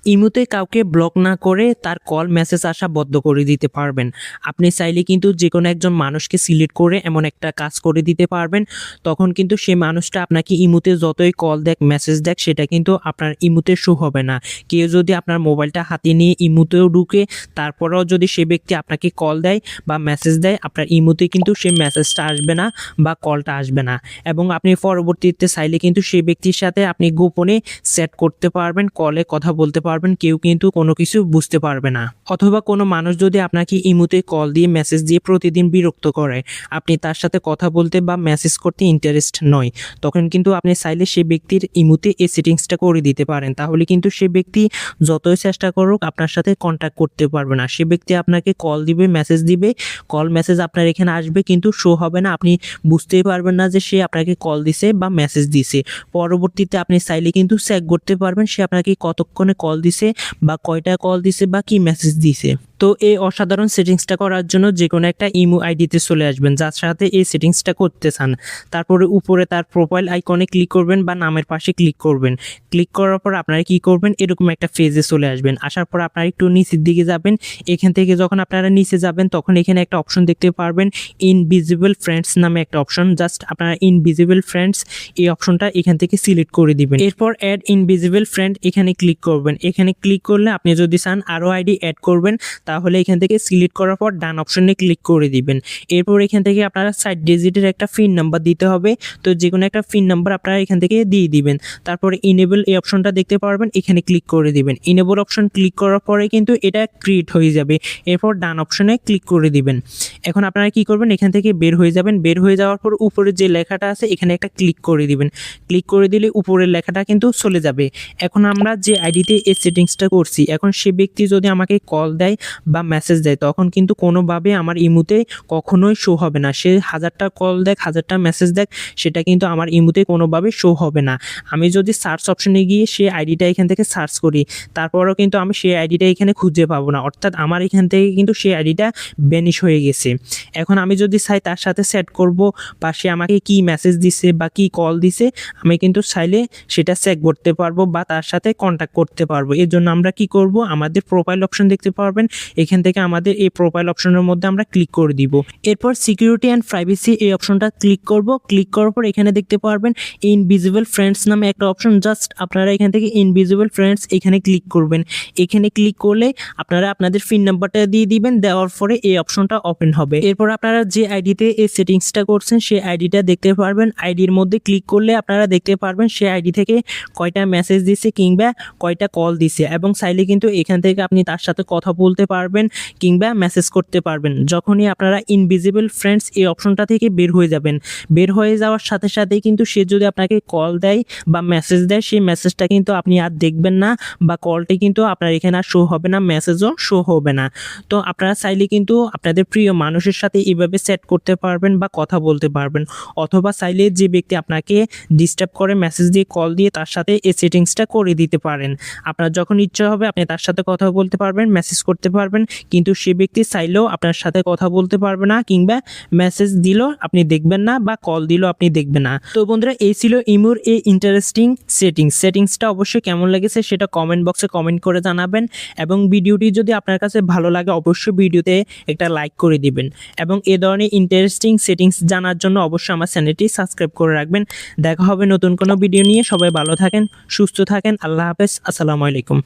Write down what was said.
ইমোতে কাউকে ব্লক না করে তার কল মেসেজ আসা বন্ধ করে দিতে পারবেন। আপনি চাইলে কিন্তু যেকোনো একজন মানুষকে সিলেক্ট করে এমন একটা কাজ করে দিতে পারবেন, তখন কিন্তু সেই মানুষটা আপনাকে ইমোতে যতই কল দেখ, মেসেজ দেখ, সেটা কিন্তু আপনার ইমোতে শো হবে না। কেউ যদি আপনার মোবাইলটা হাতে নিয়ে ইমোতেও ঢুকে, তারপরেও যদি সে ব্যক্তি আপনাকে কল দেয় বা মেসেজ দেয়, আপনার ইমোতে কিন্তু সেই মেসেজটা আসবে না বা কলটা আসবে না। এবং আপনি পরবর্তীতে চাইলে কিন্তু সেই ব্যক্তির সাথে আপনি গোপনে সেট করতে পারবেন, কলে কথা বলতে পারবেন, কেউ কিন্তু কোনো কিছু বুঝতে পারবে না। অথবা কোনো মানুষ যদি আপনাকে ইমোতে কল দিয়ে, মেসেজ দিয়ে প্রতিদিন বিরক্ত করে, আপনি তার সাথে কথা বলতে বা মেসেজ করতে ইন্টারেস্ট নয়, তখন কিন্তু আপনি চাইলে সে ব্যক্তির ইমোতে এই সেটিংসটা করে দিতে পারেন। তাহলে কিন্তু সে ব্যক্তি যতই চেষ্টা করুক আপনার সাথে কন্ট্যাক্ট করতে পারবে না। সে ব্যক্তি আপনাকে কল দিবে, মেসেজ দিবে, কল মেসেজ আপনার এখানে আসবে কিন্তু শো হবে না। আপনি বুঝতেই পারবেন না যে সে আপনাকে কল দিছে বা মেসেজ দিছে। পরবর্তীতে আপনি চাইলে কিন্তু চেক করতে পারবেন সে আপনাকে কতক্ষণে কল দিছে বা কয়টা কল দিছে বা কি মেসেজ দিছে। তো এই অসাধারণ সেটিংসটা করার জন্য যে কোনো একটা ইমো আইডিতে চলে আসবেন যার সাথে এই সেটিংসটা করতে চান। তারপরে উপরে তার প্রোফাইল আইকনে ক্লিক করবেন বা নামের পাশে ক্লিক করবেন। ক্লিক করার পর আপনারা কি করবেন, এরকম একটা পেজে চলে আসবেন। আসার পর আপনারা একটু নিচের দিকে যাবেন। এখান থেকে যখন আপনারা নিচে যাবেন তখন এখানে একটা অপশন দেখতে পারবেন, ইনভিজিবল ফ্রেন্ডস নামে একটা অপশন। জাস্ট আপনারা ইনভিজিবল ফ্রেন্ডস এই অপশনটা এখান থেকে সিলেক্ট করে দিবেন। এরপর অ্যাড ইনভিজিবল ফ্রেন্ড এখানে ক্লিক করবেন। এখানে ক্লিক করলে আপনি যদি চান আরও আইডি অ্যাড করবেন, তাহলে এখান থেকে সিলেক্ট করার পর ডান অপশনে ক্লিক করে দিবেন। এরপর এখান থেকে আপনারা 4 ডিজিটের একটা পিন নাম্বার দিতে হবে। তো যে কোনো একটা পিন নাম্বার আপনারা এখান থেকে দিয়ে দিবেন। তারপরে ইনেবল এই অপশনটা দেখতে পারবেন, এখানে ক্লিক করে দিবেন। ইনেবল অপশন ক্লিক করার পরে কিন্তু এটা ক্রিয়েট হয়ে যাবে। এরপর ডান অপশনে ক্লিক করে দিবেন। এখন আপনারা কি করবেন, এখান থেকে বের হয়ে যাবেন। বের হয়ে যাওয়ার পর উপরে যে লেখাটা আছে এখানে একটা ক্লিক করে দিবেন। ক্লিক করে দিলে উপরের লেখাটা কিন্তু চলে যাবে। এখন আমরা যে আইডিতে এই সেটিংসটা করছি, এখন সে ব্যক্তি যদি আমাকে কল দেয় বা মেসেজ দেয়, তখন কিন্তু কোনোভাবে আমার ইমোতে কখনোই শো হবে না। সে 1000টা কল দেখ, 1000টা মেসেজ দেখ, সেটা কিন্তু আমার ইমোতে কোনোভাবে শো হবে না। আমি যদি সার্চ অপশনে গিয়ে সেই আইডিটা এখান থেকে সার্চ করি, তারপরেও কিন্তু আমি সেই আইডিটা এখানে খুঁজে পাবো না। অর্থাৎ আমার এখান থেকে কিন্তু সেই আইডিটা ব্যানিশ হয়ে গেছে। এখন আমি যদি চাই তার সাথে সেট করব বা সে আমাকে কি মেসেজ দিছে বা কি কল দিছে, আমি কিন্তু চাইলে সেটা চেক করতে পারবো বা তার সাথে কন্ট্যাক্ট করতে পারবো। এর জন্য আমরা কি করব, আমাদের প্রোফাইল অপশন দেখতে পারবেন, এখান থেকে আমাদের এই প্রোফাইল অপশনের মধ্যে আমরা ক্লিক করে দিব। এরপর সিকিউরিটি অ্যান্ড প্রাইভেসি এই অপশনটা ক্লিক করব। ক্লিক করার পর এখানে দেখতে পারবেন ইনভিজিবল ফ্রেন্ডস নামে একটা অপশন। জাস্ট আপনারা এখান থেকে ইনভিজিবল ফ্রেন্ডস এখানে ক্লিক করবেন। এখানে ক্লিক করলে আপনারা আপনাদের পিন নাম্বারটা দিয়ে দিবেন। দেওয়ার পরে এই অপশনটা ওপেন হবে। এরপর আপনারা যে আইডিতে এই সেটিংসটা করছেন সেই আইডিটা দেখতে পারবেন। আইডির মধ্যে ক্লিক করলে আপনারা দেখতে পারবেন সেই আইডি থেকে কয়টা মেসেজ দিছে কিংবা কয়টা কল দিছে, এবং চাইলে কিন্তু এখান থেকে আপনি তার সাথে কথা বলতে পারবেন কিংবা মেসেজ করতে পারবেন। যখনই আপনারা ইনভিজিবল ফ্রেন্ডস এই অপশনটা থেকে বের হয়ে যাবেন, বের হয়ে যাওয়ার সাথে সাথেই কিন্তু সে যদি আপনাকে কল দেয় বা মেসেজ দেয়, সেই মেসেজটা কিন্তু আপনি আর দেখবেন না বা কলটি কিন্তু আপনার এখানে আর শো হবে না, মেসেজও শো হবে না। তো আপনারা চাইলে কিন্তু আপনাদের প্রিয় মানুষের সাথে এইভাবে সেট করতে পারবেন বা কথা বলতে পারবেন। অথবা চাইলে যে ব্যক্তি আপনাকে ডিস্টার্ব করে মেসেজ দিয়ে, কল দিয়ে, তার সাথে এই সেটিংসটা করে দিতে পারেন। আপনার যখন ইচ্ছা হবে আপনি তার সাথে কথা বলতে পারবেন, মেসেজ করতে পারবেন, কিন্তু সে ব্যক্তি চাইলেও আপনার সাথে কথা বলতে পারবে না কিংবা মেসেজ দিল আপনি দেখবেন না বা কল দিল আপনি দেখবেন না। তো বন্ধুরা, এই ছিল ইমোর এই ইন্টারেস্টিং সেটিংসটা অবশ্যই কেমন লেগেছে সেটা কমেন্ট বক্সে কমেন্ট করে জানাবেন। এবং ভিডিওটি যদি আপনার কাছে ভালো লাগে অবশ্যই ভিডিওতে একটা লাইক করে দিবেন। এবং এ ধরনের ইন্টারেস্টিং সেটিংস জানার জন্য অবশ্যই আমার চ্যানেলটি সাবস্ক্রাইব করে রাখবেন। দেখা হবে নতুন কোনো ভিডিও নিয়ে। সবাই ভালো থাকেন, সুস্থ থাকেন। আল্লাহ হাফেজ, আসসালামু আলাইকুম।